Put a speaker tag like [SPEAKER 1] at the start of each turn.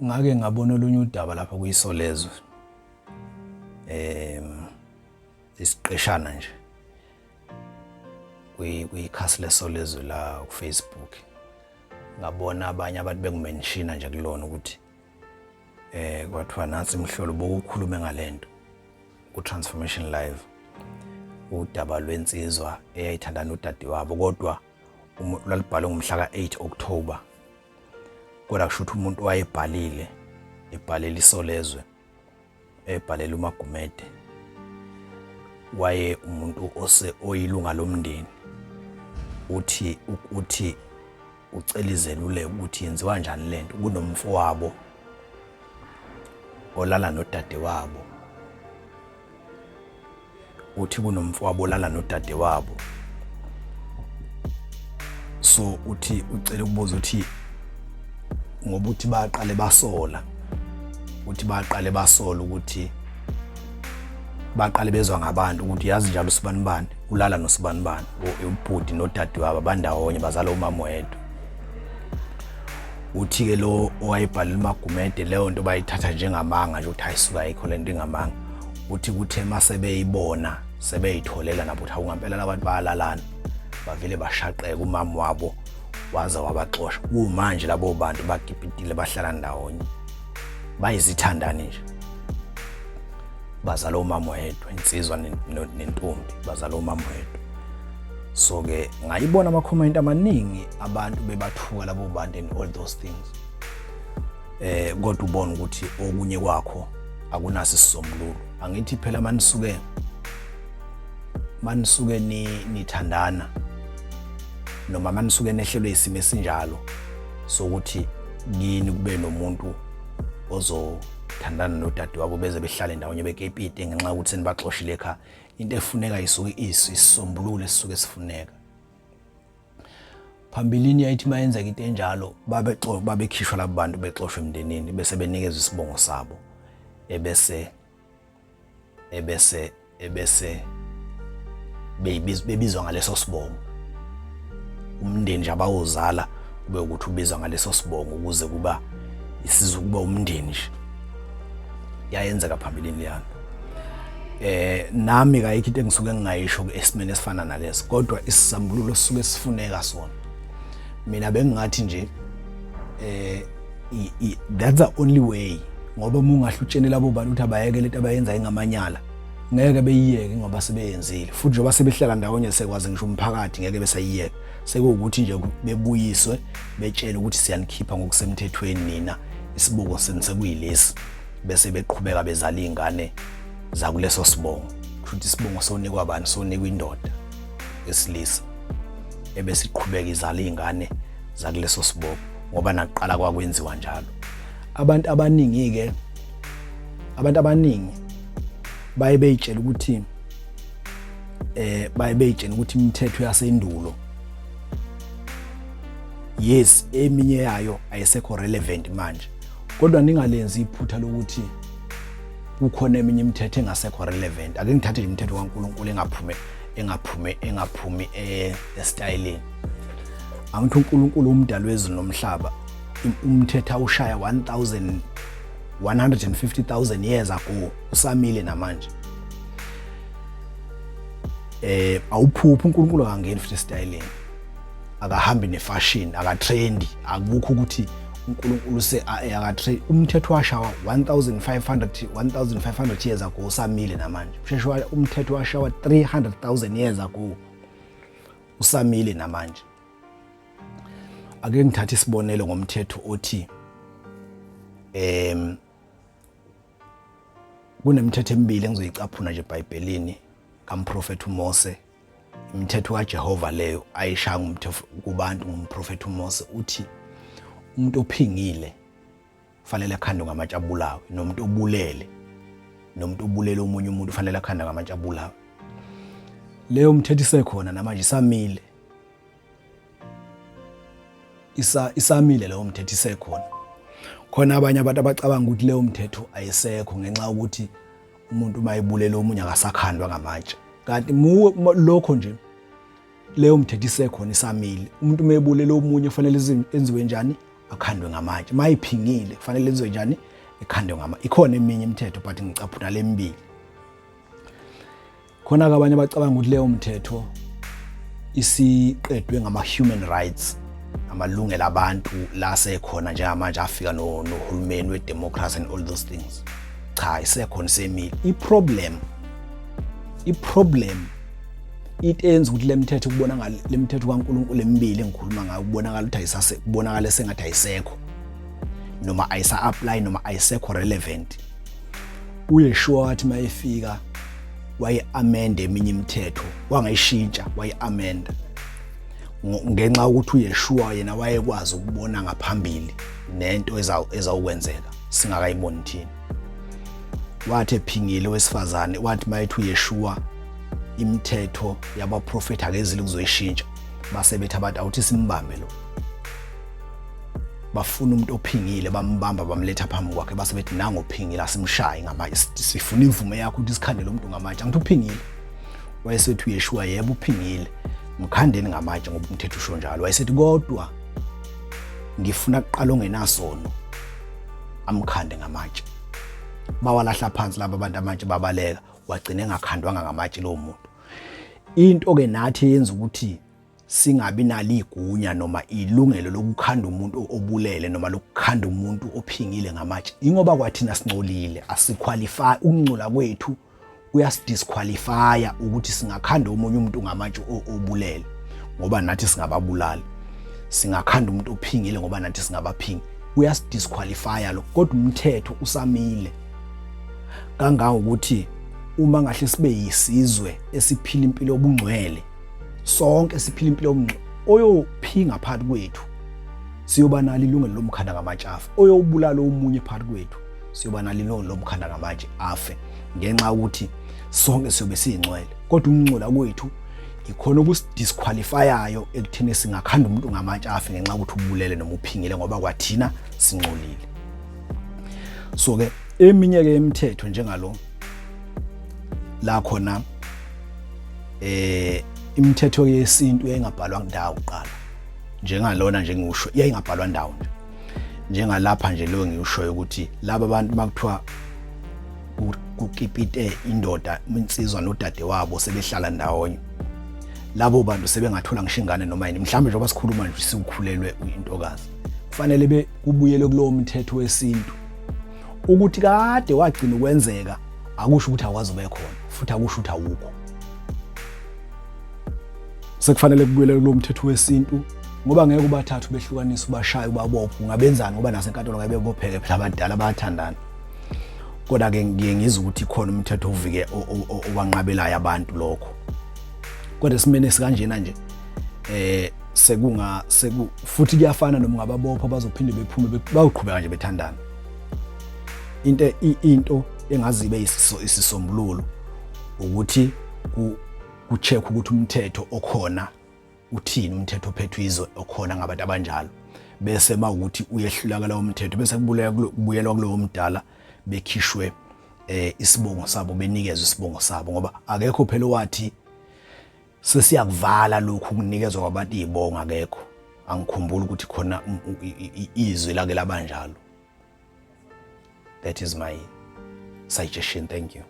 [SPEAKER 1] Ngake ngabona olunye udaba lapha kuyisolezwe. Isiqeshana nje. Kuyikhasi lesolezwe la ku Facebook. Ngabona abanye abantu bekumenshina nje kulona ukuthi kwathiwa nansi imhlolo bokukhuluma ngalento ku Transformation Live. Udaba lwensizwa eyayithandana nodadewabo kodwa lalibhalwe ngomhla ka-8 October. Kodwa kusho ukuthi umuntu wayebhalile isolezwe ebhalela uMagumede waye umuntu oyilunga lomndeni uthi ucela izeluleko ukuthi yenziwa kanjani lento kunomfowabo olala nodadewabo uthi kunomfowabo olala nodadewabo so uthi ucela ukubuza uthi ngoba uthi baqale basola ukuthi baqale bezwa ngabantu ukuthi yazi njalo usibanibani ulala nosibanibani ubhudi nodadewabo abandawonye bazala umama wedwa. Uthi ke lo owayebhalela uMagumede leyo nto bayithatha njengamanga nje ukuthi ayisuka ayikho lento ingamanga. Uthi kuthe masebeyibona sebeyitholela nabo ukuthi awungampela labantu bayalalana bavele bashaqeka umama wabo waza wabaxosha. Manje labo bantu bagibhitile bahlala ndawonye bayizithandani nje bazala umama wedwa insizwa nentombi bazala umama wedwa. So ke ngayibona ama-comment amaningi abantu bebathuka labo bantu and all those things. Kodwa ubona ukuthi okunye kwakho akunaso isisombululo. Angithi phela manisuke nithandana noma manisuke nehlelwe isimo esinjalo sokuthi yini kube nomuntu ozothandana nodadewabo beze behlale ndawonye bekepite ngenxa yokuthi senibaxoshile ekhaya. Into efuneka isuke isisombululo esisuke sifuneka. Phambilini yayithi mayenzeka into enjalo babekhishwa labo bantu bexoshwe emndenini bese benikezwe isibongo sabo ebese bebizwa ngaleso sibongo. Umndeni nje abawuzala kube ukuthi ubizwa ngaleso sibongo ukuze kuba isizukuba umndeni nje. Yayenzeka phambilini yana. Nami kayikho into engisuke ngingayisho esimene esifana naleso kodwa isisombululo sisuke sifuneka sona. Mina bengingathi nje that's the only way ngoba uma ungahlutshene labo bantu ukuthi abayeke lento abayenza engamanyala ngeke beyiyeke ngoba sebeyenzile futhi njengoba sebehlala ndawonye sekwazi ngisho umphakathi ngeke besayiyeke sekuwukuthi nje bebuyiswe betshele ukuthi siyanikhipha ngokusemthethweni nina isibuko senikuyilesi bese beqhubeka bezala izingane zakuleso sibongo. Futhi isibongo sonikwa abantu sonikwa indoda esilisa ebese iqhubeka izala izingane zakuleso sibongo ngoba naqala kwakwenziwa njalo. Abantu abaningi baye beyitshela ukuthi imithetho yasendulo yes eminye yayo ayisekho relevant manje kodwa ningalenzi iphutha lokuthi kukhona eminye imithetho engasekho relevant. Ake ngithathe imithetho kaNkulunkulu engaphumi estyleni. Angithi uNkulunkulu umdali wezulu nomhlaba umthetho awushaya 150,000 years ago usamile namanje. Awuphuphi uNkulunkulu akangeni futhi estyleni. Akahambi nefashion, akatrendi, akukho ukuthi uNkulunkulu akatrend. Umthetho washawa 1500 years ago usamile namanje. Usheshwa umthetho washawa 300,000 years ago usamile namanje. Ake ngithathe isibonelo ngomthetho othi kunemithetho emibili engizoyicaphuna nje eBhayibhelini kaMprofeti uMose. Imithetho kaJehova leyo ayishaya umthetho kubantu ngumprofeti uMose uthi umuntu ophingile kufanele akhandwe ngamatshe abulawe nomuntu obulele omunye umuntu kufanele akhandwe ngamatshe abulawe. Leyo mthetho isekhona namanje isamile. Isamile leyo mthetho isekhona. Khona abanye abantu abacabanga ukuthi leyo mthetho ayisekho ngenxa ukuthi umuntu mayibulele omunye akasakhandwa ngamatshe. Kanti lokho nje leyo mthetho isekhona isamile. Umuntu mayebulele omunye kufanele enziwe njani? akhandwe ngamatshe. Mayiphingile kufanele lenziwe njani? Ekhandwe ngamatshe. Ikhona eminye imithetho but ngicaphuna lemibili. Khona ke abanye bacabanga ukuthi leyo mthetho isiqedwe ngama-human rights, amalungelo abantu la sekhona njengamanje afika nohulumeni we-democracy and all those things. Cha, isekhona semile. I-problem it ends ukuthi le mthetho kubonakala, le mthetho kaNkulunkulu emibili engikhuluma ngayo kubonakala ukuthi kubonakala sengathi ayisekho noma ayisa-apply noma ayisekho relevant. UYeshua wathi mayefika waye-amend eminye imithetho, wangayishintsha waye-amend ngenxa ukuthi uYeshua yena wayekwazi ukubona ngaphambili nento ezawukwenzeka singakayiboni thina. Wathi ephingile wesifazane, wathi mayethi uYeshua imithetho yabaprofeti akezile kuzoyishintsha, base bethi abantu awuthi simbambe lo. Bafuna umuntu ophingile, bambamba bamletha phambi kwakhe, base bethi nango ophingile asimshaye ngamatshe, sifuna imvume yakho ukuthi sikhande lo muntu ngamatshe. Angithi uphingile? Wayesethi uYeshua yebo uphingile, mkhandeni ngamatshe ngoba umthetho usho njalo. Wayesethi kodwa ngifuna kuqala ongenasono amkhande ngamatshe. Bawalahla phansi laba abantu amatshe babaleka, wagcina engakhandwanga ngamatshe lo muntu. Into ke nathi yenza ukuthi singabi nalo igunya noma ilungelo lokukhanda umuntu obulele noma lokukhanda umuntu ophingile ngamatshe ingoba kwathina sincolile, asiqualify. Ukungcola kwethu uyasidisqualifya ukuthi singakhanda umunye umuntu ngamatshe obulele ngoba nathi singababulali, singakhanda umuntu ophingile ngoba nathi singabaphingi. Uyasidisqualifya lo, kodwa umthetho usamile kangangokuthi uma ngahle sibe yisizwe esiphila impilo obungcwele, sonke siphila impilo obungcwele, oyophinga phakathi kwethu siyoba nalo ilungelo lomkhanda ngamatshe afe, oyobulala omunye phakathi kwethu siyoba nalo ilungelo lomkhanda ngamatshe afe, ngenxa ukuthi sonke siyobe siyingcwele. Kodwa ukungcola kwethu ikhona ukusidisqualifyayo ekutheni singakhanda umuntu ngamatshe afe ngenxa ukuthi ubulele noma uphingile ngoba kwathina singcolile. So ke eminye ke imithetho njengalo la khona imithetho yesintu yayingabhalwa ndawo kuqala, njengalona nje ngisho yayingabhalwa ndawo nje, njengalapha nje lo ngisho ukuthi laba abantu bakuthiwa kukipite indoda insizwa nodade wabo sebehlala ndawonye, labo bantu sebengathola ngishingane noma yini, mhlawumbe njengoba sikhuluma nje sikukhulelwe uyintokazi, kufanele kubuyele kulowo mthetho wesintu ukuthi kade wagcina ukwenzeka, akusho ukuthi akwazi ube khona futhi akusho ukuthi awukho. Sekufanele kubuyele kulo mthetho wesintu ngoba ngeke ubathathu behlukanisa ubashaye ubabopha, ungabenzani ngoba nasenkantolo ngabe bopheke phela abadala bayathandana. Kodwa ke ngiye ngizwe ukuthi khona umthetho uvike owanqabelayo abantu lokho. Kodwa simene sikanjena nje futhi kuyafana noma ngababopha bazophinde bephume bawuqhubeka nje bethandana. Into engazibe isisombululo ukuthi ku-check ukuthi umthetho okhona uthini, umthetho ophethwe izwe okhona ngabantu abanjalo, bese mawukuthi uyehluleka lawo mthetho bese kubuyelwa kulowo mdala bekhishwe isibongo sabo, benikezwe isibongo sabo, ngoba akekho phela wathi sesiyakuvala lokhu kunikezwa kwabantu izibongo, akekho. Angikhumbuli ukuthi khona izwi lake labanjalo. That is my suggestion. Thank you.